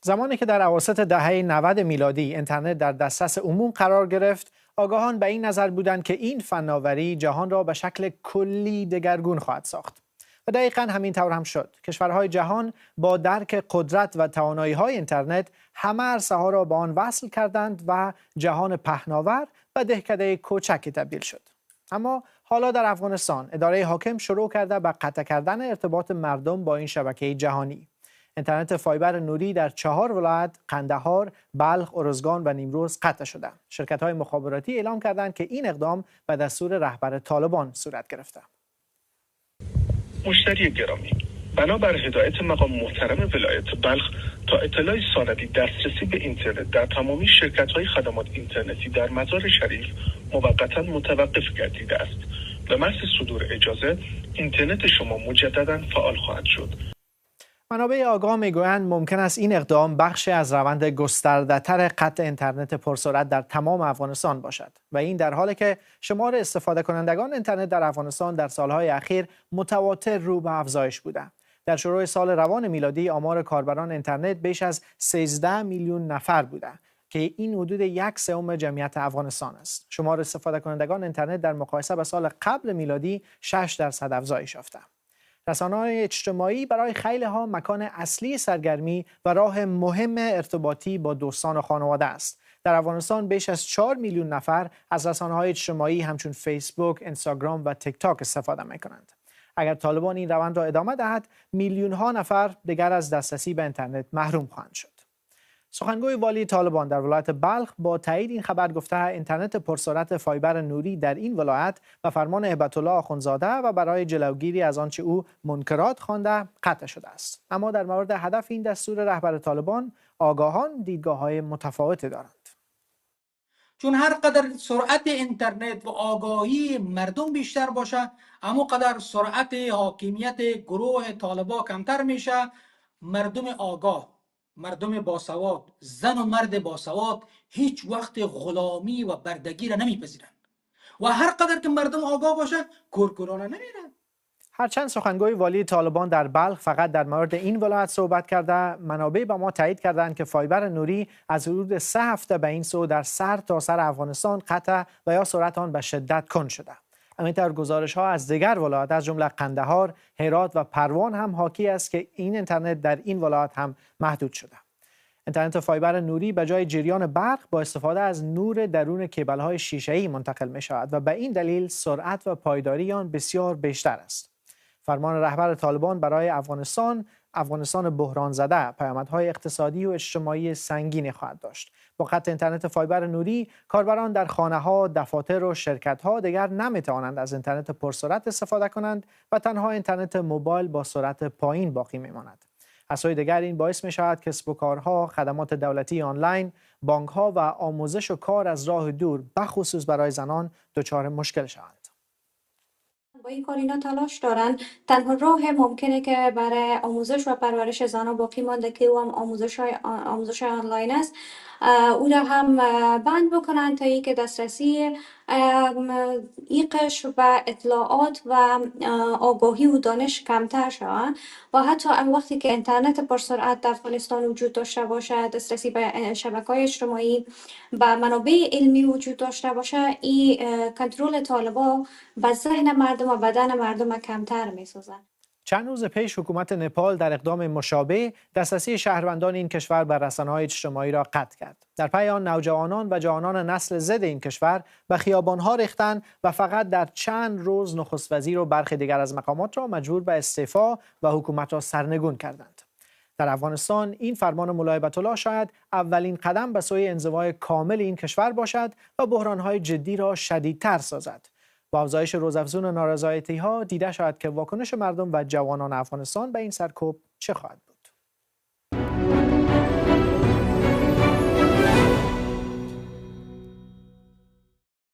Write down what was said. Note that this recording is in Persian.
زمانی که در اواسط دهه 90 میلادی اینترنت در دسترس عموم قرار گرفت، آگاهان به این نظر بودند که این فناوری جهان را به شکل کلی دگرگون خواهد ساخت. و دقیقاً همین طور هم شد. کشورهای جهان با درک قدرت و توانایی‌های اینترنت همه عرصه‌ها را به آن وصل کردند و جهان پهناور و دهکده کوچکی تبدیل شد. اما حالا در افغانستان اداره حاکم شروع کرده به قطع کردن ارتباط مردم با این شبکه جهانی. اینترنت فایبر نوری در 4 ولایت قندهار، بلخ، ارزگان و نیمروز قطع شده. شرکت‌های مخابراتی اعلام کردند که این اقدام به دستور رهبر طالبان صورت گرفته. مشتری گرامی، بنابر هدایت مقام محترم ولایت بلخ تا اطلاع سندی دسترسی به اینترنت در تمامی شرکت‌های خدمات اینترنتی در مزار شریف موقتا متوقف گردیده است. به محض صدور اجازه اینترنت شما مجددا فعال خواهد شد. منابع آگاه میگویند ممکن است این اقدام بخشی از روند گسترده‌تر قطع اینترنت پرسرعت در تمام افغانستان باشد و این در حالی که شمار استفاده کنندگان اینترنت در افغانستان در سالهای اخیر متواتر رو به افزایش بوده. در شروع سال روان میلادی آمار کاربران اینترنت بیش از 13 میلیون نفر بوده که این حدود 1/3 جمعیت افغانستان است. شمار استفاده کنندگان اینترنت در مقایسه با سال قبل میلادی 6% افزایش یافته. رسانه‌های اجتماعی برای خیلی‌ها مکان اصلی سرگرمی و راه مهم ارتباطی با دوستان و خانواده است. در افغانستان بیش از 4 میلیون نفر از رسانه‌های اجتماعی همچون فیسبوک، اینستاگرام و تیک تاک استفاده می‌کنند. اگر طالبان این روند را ادامه دهد، میلیون‌ها نفر دیگر از دسترسی به اینترنت محروم خواهند شد. سخنگوی والی طالبان در ولایت بلخ با تایید این خبر گفته اینترنت پرسرعت فایبر نوری در این ولایت به فرمان هیبت الله آخوندزاده و برای جلوگیری از آنچه او منکرات خوانده قطع شده است. اما در مورد هدف این دستور رهبر طالبان آگاهان دیدگاه‌های متفاوتی دارند. چون هر قدر سرعت اینترنت و آگاهی مردم بیشتر باشه، اما قدر سرعت حاکمیت گروه طالبان کمتر میشه. مردم آگاه، مردم باسواد، زن و مرد باسواد هیچ وقت غلامی و بردگی را نمیپذیرند و هر قدر که مردم آگاه باشه کورکورانه نمیرن. هرچند سخنگوی والی طالبان در بلخ فقط در مورد این ولایت صحبت کرده، منابع با ما تایید کردند که فایبر نوری از حدود 3 هفته به این سو در سر تا سر افغانستان قطع و یا سرعت آن به شدت کند شده. همینطور گزارش‌ها از دیگر ولایات از جمله قندهار، هرات و پروان هم حاکی است که این اینترنت در این ولایات هم محدود شده. اینترنت فایبر نوری به جای جریان برق با استفاده از نور درون کیبل‌های شیشه‌ای منتقل می‌شود و به این دلیل سرعت و پایداری آن بسیار بیشتر است. فرمان رهبر طالبان برای افغانستان بحران زده پیامدهای اقتصادی و اجتماعی سنگینی خواهد داشت. با قطع اینترنت فایبر نوری، کاربران در خانه‌ها، دفاتر و شرکت‌ها دیگر نمی‌توانند از اینترنت پرسرعت استفاده کنند و تنها اینترنت موبایل با سرعت پایین باقی می‌ماند. از سوی دیگر این باعث می‌شود کسب و کارها، خدمات دولتی آنلاین، بانک‌ها و آموزش و کار از راه دور بخصوص برای زنان دچار مشکل شوند. با این کار اینا تلاش دارن. تنها راه ممکنه که برای آموزش و پرورش زنان باقی مانده که او هم آموزش آنلاین است، او را هم بند بکنن تا اینکه دسترسی ایقش و اطلاعات و آگاهی و دانش کمتر شود و حتی وقتی که اینترنت پرسرعت در افغانستان وجود داشته باشه، دسترسی به شبکه‌های اجتماعی و منابع علمی وجود داشته باشه، این کنترل طالبان به ذهن مردم و بدن مردم کمتر می‌سازن. چند روز پیش حکومت نپال در اقدام مشابه دسترسی شهروندان این کشور به رسانه‌های اجتماعی را قطع کرد. در پی آن نوجوانان و جوانان نسل زد این کشور به خیابان‌ها ریختند و فقط در چند روز نخست وزیر و برخی دیگر از مقامات را مجبور به استعفا و حکومت را سرنگون کردند. در افغانستان این فرمان ملا هیبت الله شاید اولین قدم به سوی انزوای کامل این کشور باشد و بحران‌های جدی را شدیدتر سازد. با افزایش روزافزون نارضایتی‌ها دیده شود که واکنش مردم و جوانان افغانستان به این سرکوب چه خواهد بود.